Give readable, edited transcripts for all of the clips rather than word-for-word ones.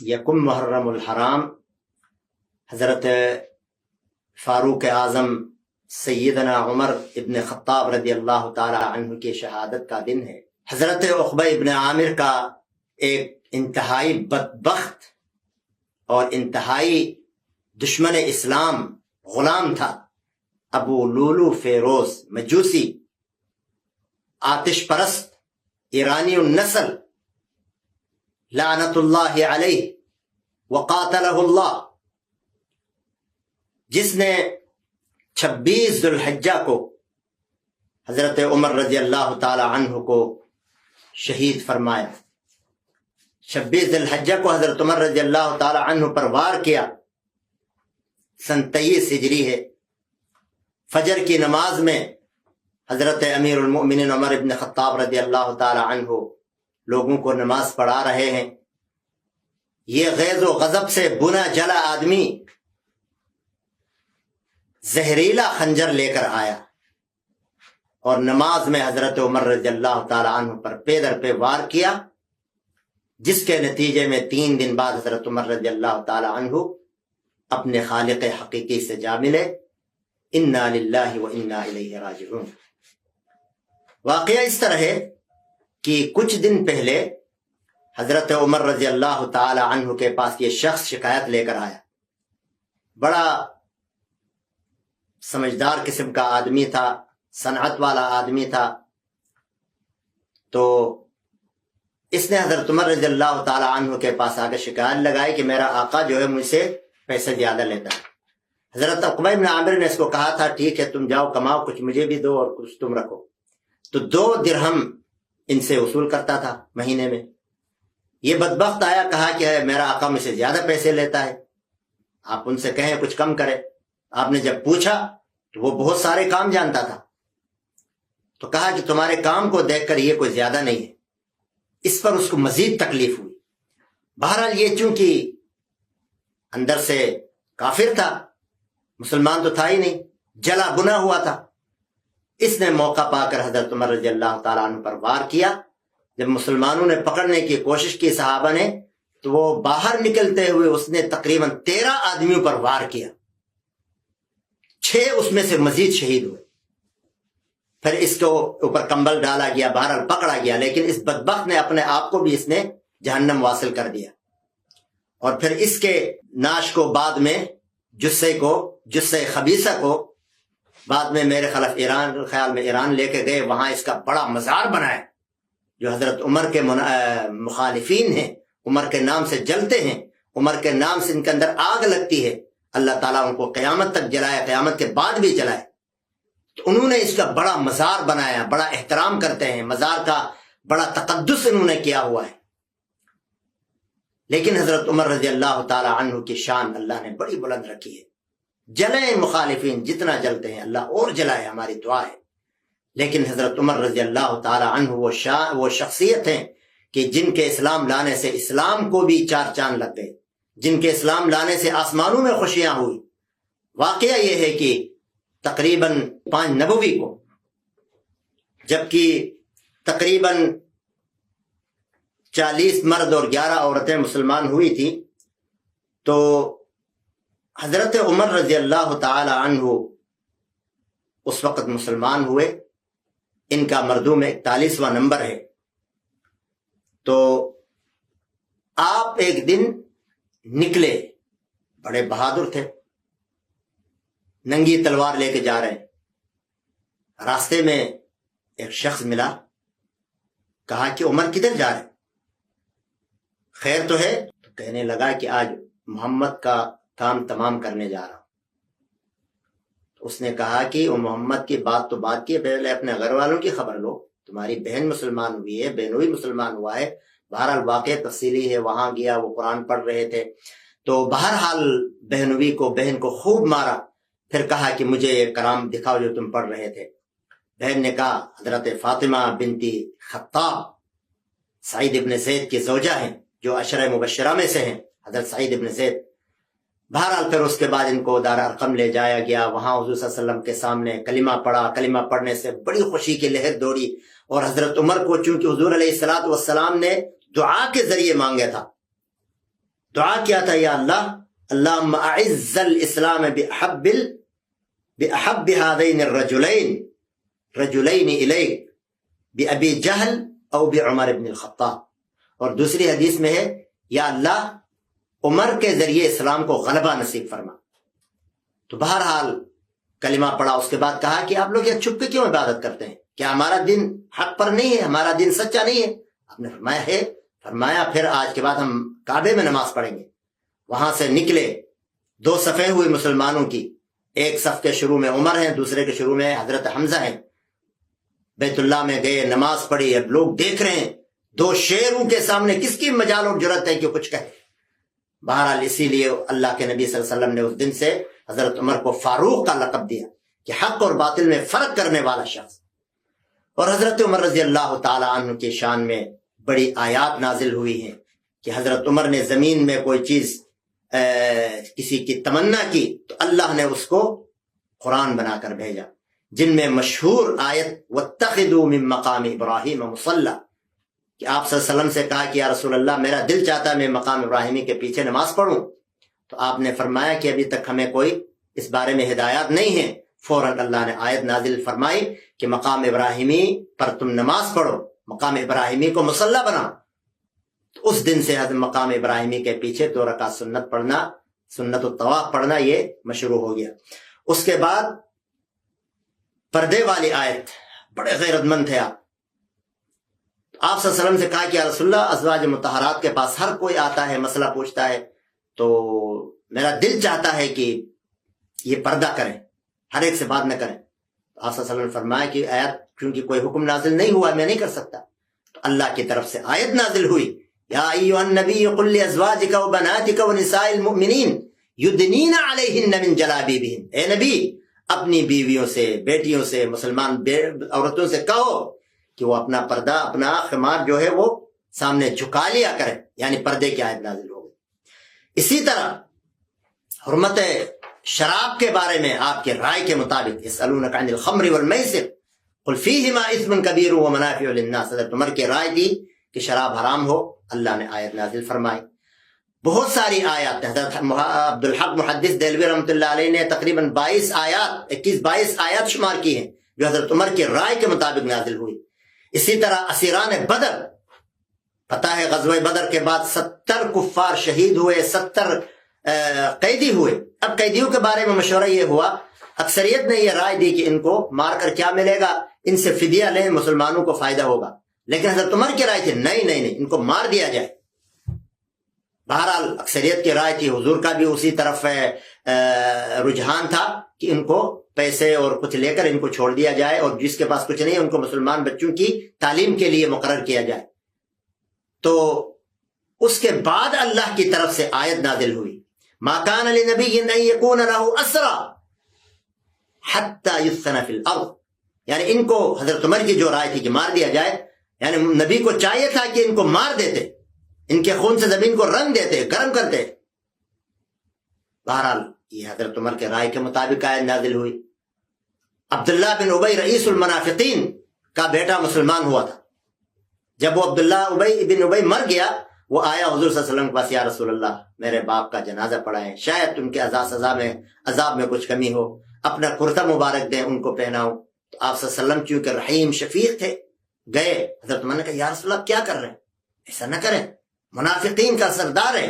یکم محرم الحرام حضرت فاروق اعظم سیدنا عمر ابن خطاب رضی اللہ تعالی عنہ کی شہادت کا دن ہے۔ حضرت عقبہ ابن عامر کا ایک انتہائی بدبخت اور انتہائی دشمن اسلام غلام تھا، ابو لولو فیروز مجوسی، آتش پرست، ایرانی النسل، لعنت اللہ علیہ وقاتلہ اللہ، جس نے 26 ذو الحجہ کو حضرت عمر رضی اللہ تعالی عنہ کو شہید فرمایا۔ 26 ذو الحجہ کو حضرت عمر رضی اللہ تعالی عنہ پر وار کیا، سن 23 ہجری ہے۔ فجر کی نماز میں حضرت امیر المؤمنین عمر ابن خطاب رضی اللہ تعالی عنہ لوگوں کو نماز پڑھا رہے ہیں۔ یہ غیظ و غضب سے بنا جلا آدمی زہریلا خنجر لے کر آیا اور نماز میں حضرت عمر رضی اللہ تعالی عنہ پر پے در پہ وار کیا، جس کے نتیجے میں 3 دن بعد حضرت عمر رضی اللہ تعالی عنہ اپنے خالق حقیقی سے جا ملے۔ انا للہ و انا الیہ راجعون۔ واقعہ اس طرح ہے کہ کچھ دن پہلے حضرت عمر رضی اللہ تعالی عنہ کے پاس یہ شخص شکایت لے کر آیا۔ بڑا سمجھدار قسم کا آدمی تھا، صنعت والا آدمی تھا۔ تو اس نے حضرت عمر رضی اللہ تعالی عنہ کے پاس آ کے شکایت لگائی کہ میرا آقا جو ہے مجھ سے پیسے زیادہ لیتا ہے۔ حضرت عقبہ بن عامر نے اس کو کہا تھا ٹھیک ہے تم جاؤ کماؤ، کچھ مجھے بھی دو اور کچھ تم رکھو۔ تو 2 درہم ان سے وصول کرتا تھا مہینے میں۔ یہ بدبخت آیا، کہا کہ میرا آقا مجھ سے زیادہ پیسے لیتا ہے، آپ ان سے کہیں کچھ کم کرے۔ آپ نے جب پوچھا تو وہ بہت سارے کام جانتا تھا، تو کہا کہ تمہارے کام کو دیکھ کر یہ کوئی زیادہ نہیں ہے۔ اس پر اس کو مزید تکلیف ہوئی۔ بہرحال یہ چونکہ اندر سے کافر تھا، مسلمان تو تھا ہی نہیں، جلا بنا ہوا تھا، اس نے موقع پا کر حضرت عمر رضی اللہ تعالیٰ عنہ پر وار کیا۔ جب مسلمانوں نے پکڑنے کی کوشش کی صحابہ نے، تو وہ باہر نکلتے ہوئے اس نے تقریباً 13 آدمیوں پر وار کیا، 6 اس میں سے مزید شہید ہوئے۔ پھر اس کو اوپر کمبل ڈالا گیا، بہرحال پکڑا گیا، لیکن اس بدبخت نے اپنے آپ کو بھی اس نے جہنم واصل کر دیا۔ اور پھر اس کے ناش کو بعد میں جثہ خبیثہ کو بعد میں میرے خیال میں ایران لے کے گئے، وہاں اس کا بڑا مزار بنایا۔ جو حضرت عمر کے مخالفین ہیں، عمر کے نام سے جلتے ہیں، عمر کے نام سے ان کے اندر آگ لگتی ہے، اللہ تعالیٰ ان کو قیامت تک جلائے، قیامت کے بعد بھی جلائے۔ تو انہوں نے اس کا بڑا مزار بنایا، بڑا احترام کرتے ہیں، مزار کا بڑا تقدس انہوں نے کیا ہوا ہے۔ لیکن حضرت عمر رضی اللہ تعالی عنہ کی شان اللہ نے بڑی بلند رکھی ہے۔ جلیں مخالفین جتنا جلتے ہیں، اللہ اور جلائے، ہماری دعا ہے۔ لیکن حضرت عمر رضی اللہ تعالی عنہ وہ شخصیت ہیں کہ جن کے اسلام لانے سے اسلام کو بھی 4 چاند لگ گئے، جن کے اسلام لانے سے آسمانوں میں خوشیاں ہوئی۔ واقعہ یہ ہے کہ تقریباً 5 نبوی کو، جبکہ تقریباً 40 مرد اور 11 عورتیں مسلمان ہوئی تھی، تو حضرت عمر رضی اللہ تعالی عنہ اس وقت مسلمان ہوئے۔ ان کا مردوں میں 41واں نمبر ہے۔ تو آپ ایک دن نکلے، بڑے بہادر تھے، ننگی تلوار لے کے جا رہے ہیں۔ راستے میں ایک شخص ملا، کہا کہ عمر کدھر جا رہے؟ خیر تو ہے؟ تو کہنے لگا کہ آج محمد کا کام تمام کرنے جا رہا ہوں۔ اس نے کہا کہ وہ محمد کی بات تو بات کی، پہلے اپنے گھر والوں کی خبر لو، تمہاری بہن مسلمان ہوئی ہے، بہنوئی مسلمان ہوا ہے۔ بہرحال واقعہ تفصیلی ہے، وہاں گیا، وہ قرآن پڑھ رہے تھے، تو بہرحال بہن کو خوب مارا، پھر کہا کہ مجھے یہ کلام دکھاؤ جو تم پڑھ رہے تھے۔ بہن نے کہا حضرت فاطمہ بنتی خطاب سعید ابن زید کی زوجہ ہیں، جو عشرہ مبشرہ میں سے ہیں، حضرت سعید ابن زید۔ بہرحال پھر اس کے بعد ان کو دار ارقم لے جایا گیا، وہاں حضور صلی اللہ علیہ وسلم کے سامنے کلمہ پڑھا۔ کلمہ پڑھنے سے بڑی خوشی کی لہر دوڑی، اور حضرت عمر کو چونکہ حضور علیہ الصلوۃ والسلام نے دعا کے ذریعے مانگا تھا، دعا کیا تھا یا اللہ اللہم اعز الاسلام بأحب هذین الرجلین الیک بأبی جہل او بعمر بن الخطاب. اور دوسری حدیث میں ہے یا اللہ عمر کے ذریعے اسلام کو غلبہ نصیب فرما. تو بہرحال کلمہ پڑھا، اس کے بعد کہا کہ آپ لوگ یہ چھپ کے کیوں عبادت کرتے ہیں؟ کیا ہمارا دین حق پر نہیں ہے؟ ہمارا دین سچا نہیں ہے؟ آپ نے فرمایا ہے. فرمایا پھر آج کے بعد ہم کعبے میں نماز پڑھیں گے. وہاں سے نکلے، 2 صفیں ہوئی مسلمانوں کی، ایک صف کے شروع میں عمر ہیں، دوسرے کے شروع میں حضرت حمزہ ہیں. بیت اللہ میں گئے، نماز پڑھی. اب لوگ دیکھ رہے ہیں 2 شیروں کے سامنے کس کی مجال اور جرأت ہے کہ کچھ کہے. بہرحال اسی لیے اللہ کے نبی صلی اللہ علیہ وسلم نے اس دن سے حضرت عمر کو فاروق کا لقب دیا کہ حق اور باطل میں فرق کرنے والا شخص. اور حضرت عمر رضی اللہ تعالی عنہ کی شان میں بڑی آیات نازل ہوئی ہیں کہ حضرت عمر نے زمین میں کوئی چیز کسی کی تمنا کی تو اللہ نے اس کو قرآن بنا کر بھیجا، جن میں مشہور آیت واتخذوا من مقام ابراہیم مصلی، کہ آپ صلی اللہ علیہ وسلم سے کہا کہ یا رسول اللہ میرا دل چاہتا ہے میں مقام ابراہیمی کے پیچھے نماز پڑھوں. تو آپ نے فرمایا کہ ابھی تک ہمیں کوئی اس بارے میں ہدایات نہیں ہے. فوراً اللہ نے آیت نازل فرمائی کہ مقام ابراہیمی پر تم نماز پڑھو، مقام ابراہیمی کو مصلی بناؤ. تو اس دن سے حضرت مقام ابراہیمی کے پیچھے 2 رکعت سنت پڑھنا، سنت الطواف پڑھنا یہ مشروع ہو گیا. اس کے بعد پردے والی آیت، بڑے غیرت مند تھے آپ. آپ صلی اللہ علیہ وسلم سے کہا کہ یا رسول اللہ ازواج مطہرات کے پاس ہر کوئی آتا ہے، مسئلہ پوچھتا ہے، تو میرا دل چاہتا ہے کہ یہ پردہ کریں، ہر ایک سے بات نہ کریں. تو آپ صلی اللہ علیہ وسلم نے فرمایا کہ آیت کیونکہ کوئی حکم نازل نہیں ہوا میں نہیں کر سکتا. تو اللہ کی طرف سے آیت نازل ہوئی یا ایھا النبی قل لازواجک وبناتک ونساء المؤمنین یدنین علیہن من جلابیبہن. اے نبی اپنی بیویوں سے، بیٹیوں سے، مسلمان عورتوں سے کہو کہ وہ اپنا پردہ، اپنا خمار جو ہے وہ سامنے جھکا لیا کریں، یعنی پردے کی آیت نازل ہو گئی. اسی طرح حرمت شراب کے بارے میں آپ کے رائے کے مطابق یسألونک عن الخمر والمیسر قل فیہما اثم کبیر ومنافع للناس. حضرت عمر کی رائے دی کہ شراب حرام ہو، اللہ نے آیت نازل فرمائی. بہت ساری آیات، حضرت عبدالحق محدث دہلوی رحمۃ اللہ علیہ نے تقریباً 21-22 آیات شمار کی ہیں جو حضرت عمر کی رائے کے مطابق نازل ہوئی. اسی طرح اسیران بدر، پتہ ہے غزوہ بدر کے بعد 70 کفار شہید ہوئے، 70 قیدی ہوئے. اب قیدیوں کے بارے میں مشورہ یہ ہوا، اکثریت نے یہ رائے دی کہ ان کو مار کر کیا ملے گا، ان سے فدیہ لیں، مسلمانوں کو فائدہ ہوگا. لیکن حضرت عمر کی رائے تھی نہیں، ان کو مار دیا جائے. بہرحال اکثریت کی رائے تھی، حضور کا بھی اسی طرف رجحان تھا کہ ان کو پیسے اور کچھ لے کر ان کو چھوڑ دیا جائے، اور جس کے پاس کچھ نہیں ان کو مسلمان بچوں کی تعلیم کے لیے مقرر کیا جائے. تو اس کے بعد اللہ کی طرف سے آیت نازل ہوئی ما کان لنبی ان یکون له اسرى حتى یثخن فی الارض. یعنی ان کو حضرت عمر کی جو رائے تھی کہ مار دیا جائے، یعنی نبی کو چاہیے تھا کہ ان کو مار دیتے، ان کے خون سے زمین کو رنگ دیتے، گرم کرتے. بہرحال یہ حضرت عمر کے رائے کے مطابق آیت نازل ہوئی. عبداللہ بن ابی رئیس المنافقین کا بیٹا مسلمان ہوا تھا. جب وہ عبداللہ بن ابی مر گیا، وہ آیا حضور صلی اللہ علیہ وسلم کے پاس، یا رسول اللہ میرے باپ کا جنازہ پڑھائیں، شاید ان کے عذاب میں کچھ کمی ہو، اپنا کرتا مبارک دیں، ان کو پہناؤں. تو آپ صلی اللہ علیہ وسلم چونکہ رحیم شفیق تھے، گئے. حضرت عمر نے کہا یا رسول اللہ کیا کر رہے ہیں، ایسا نہ کریں، منافقین کا سردار ہے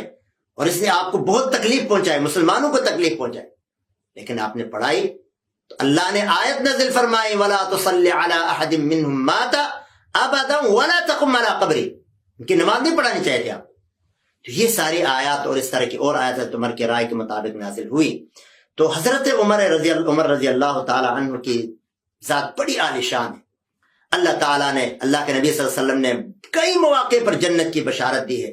اور اس نے آپ کو بہت تکلیف پہنچائی، مسلمانوں کو تکلیف پہنچائی. لیکن آپ نے پڑھائی تو اللہ نے آیت نازل فرمائی وَلَا تُصَلِّ عَلَىٰ أَحَدٍ مِّنْهُمْ مَاتَ أَبَدًا وَلَا تَقُمْ عَلَىٰ قَبْرِهِ. ان کی نماز نہیں پڑھانی چاہیے تھے آپ. تو یہ ساری آیات اور اس طرح کی اور آیات حضرت عمر کی رائے کے مطابق نازل ہوئی. تو حضرت عمر رضی اللہ تعالی عنہ کی ذات بڑی عالی شان ہے. اللہ تعالیٰ نے، اللہ کے نبی صلی اللہ علیہ وسلم نے کئی مواقع پر جنت کی بشارت دی ہے،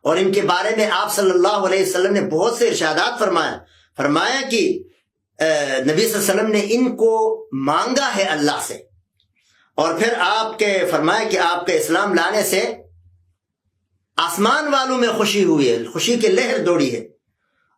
اور ان کے بارے میں آپ صلی اللہ علیہ وسلم نے بہت سے ارشادات فرمایا کہ نبی صلی اللہ علیہ وسلم نے ان کو مانگا ہے اللہ سے، اور پھر آپ کے فرمایا کہ آپ کے اسلام لانے سے آسمان والوں میں خوشی ہوئی ہے، خوشی کی لہر دوڑی ہے.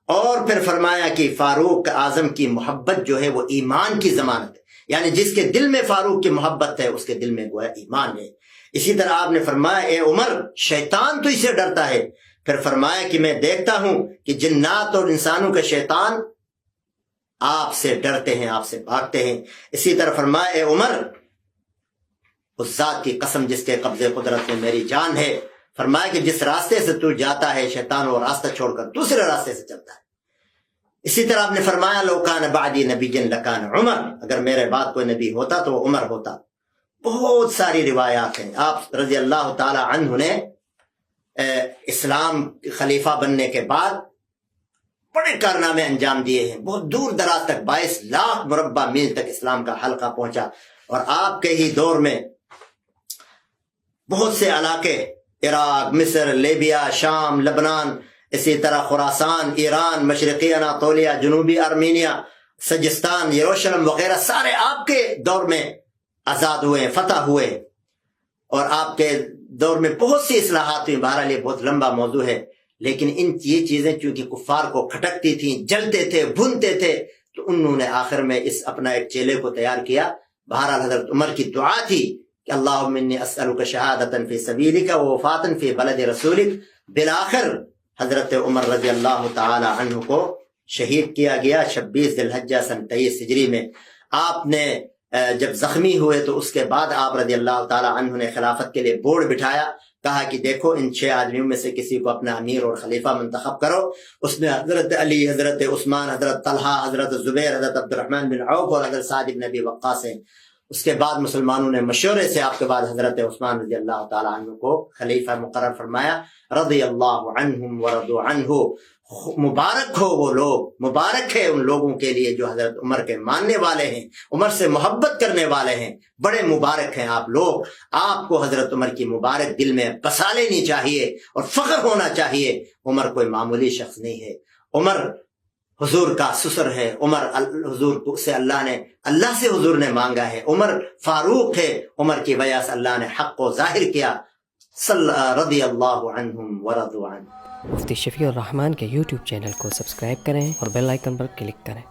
اور پھر فرمایا کہ فاروق اعظم کی محبت جو ہے وہ ایمان کی ضمانت ہے، یعنی جس کے دل میں فاروق کی محبت ہے اس کے دل میں گویا ایمان ہے. اسی طرح آپ نے فرمایا اے عمر شیطان تو اسے ڈرتا ہے پھر فرمایا کہ میں دیکھتا ہوں کہ جنات اور انسانوں کے شیطان آپ سے ڈرتے ہیں، آپ سے بھاگتے ہیں۔ اسی طرح فرمایا اے عمر، اس ذات کی قسم جس کے قبضے قدرت میں میری جان ہے، فرمایا کہ جس راستے سے تو جاتا ہے شیطان وہ راستہ چھوڑ کر دوسرے راستے سے چلتا ہے۔ اسی طرح آپ نے فرمایا لو کان بعدی نبی لکان عمر، اگر میرے بعد کوئی نبی ہوتا تو وہ عمر ہوتا۔ بہت ساری روایات ہیں۔ آپ رضی اللہ تعالی عنہ نے اسلام خلیفہ بننے کے بعد بڑے کارنامے انجام دیے ہیں، بہت دور دراز تک 22 لاکھ مربع میل تک اسلام کا حلقہ پہنچا، اور آپ کے ہی دور میں بہت سے علاقے، عراق، مصر، لیبیا، شام، لبنان، اسی طرح خراسان، ایران، مشرقی اناطولیہ، جنوبی ارمینیا، سجستان، یروشلم وغیرہ سارے آپ کے دور میں آزاد ہوئے، فتح ہوئے، اور آپ کے دور میں بہت سی اصلاحات ہوئی۔ بہرحال یہ بہت لمبا موضوع ہے، لیکن یہ چیزیں چونکہ کفار کو کھٹکتی تھیں، جلتے تھے، بھونتے تھے، تو انہوں نے آخر میں اس اپنا ایک چیلے کو تیار کیا۔ بہرحال حضرت عمر کی دعا تھی کہ اللہم انی اسألک شہادتا فی سبیلک ووفاتا فی بلد رسولک۔ بالآخر حضرت عمر رضی اللہ تعالی عنہ کو شہید کیا گیا 26 ذی الحجہ سن 23 ہجری میں۔ آپ نے جب زخمی ہوئے تو اس کے بعد آپ رضی اللہ تعالی عنہ نے خلافت کے لیے بورڈ بٹھایا، کہا کہ دیکھو ان 6 آدمیوں میں سے کسی کو اپنا امیر اور خلیفہ منتخب کرو۔ اس میں حضرت علی، حضرت عثمان، حضرت طلحہ، حضرت زبیر، حضرت عبد الرحمن بن عوف اور حضرت سعد بن ابی وقاص ہیں۔ اس کے بعد مسلمانوں نے مشورے سے آپ کے بعد حضرت عثمان رضی اللہ تعالی عنہ کو خلیفہ مقرر فرمایا۔ رضی اللہ عنہم ورضوا عنہ، مبارک ہو وہ لوگ، مبارک ہے ان لوگوں کے لیے جو حضرت عمر کے ماننے والے ہیں، عمر سے محبت کرنے والے ہیں، بڑے مبارک ہیں آپ لوگ۔ آپ کو حضرت عمر کی مبارک دل میں بسا لینی چاہیے اور فخر ہونا چاہیے۔ عمر کوئی معمولی شخص نہیں ہے، عمر حضور کا سسر ہے، عمر حضور سے اللہ سے حضور نے مانگا ہے، عمر فاروق ہے، عمر کی وجہ سے اللہ نے حق کو ظاہر کیا۔ رضی اللہ عنہم ورضوا عنہ۔ مفتی شفیع الرحمان کے یوٹیوب چینل کو سبسکرائب کریں اور بیل آئیکن پر کلک کریں۔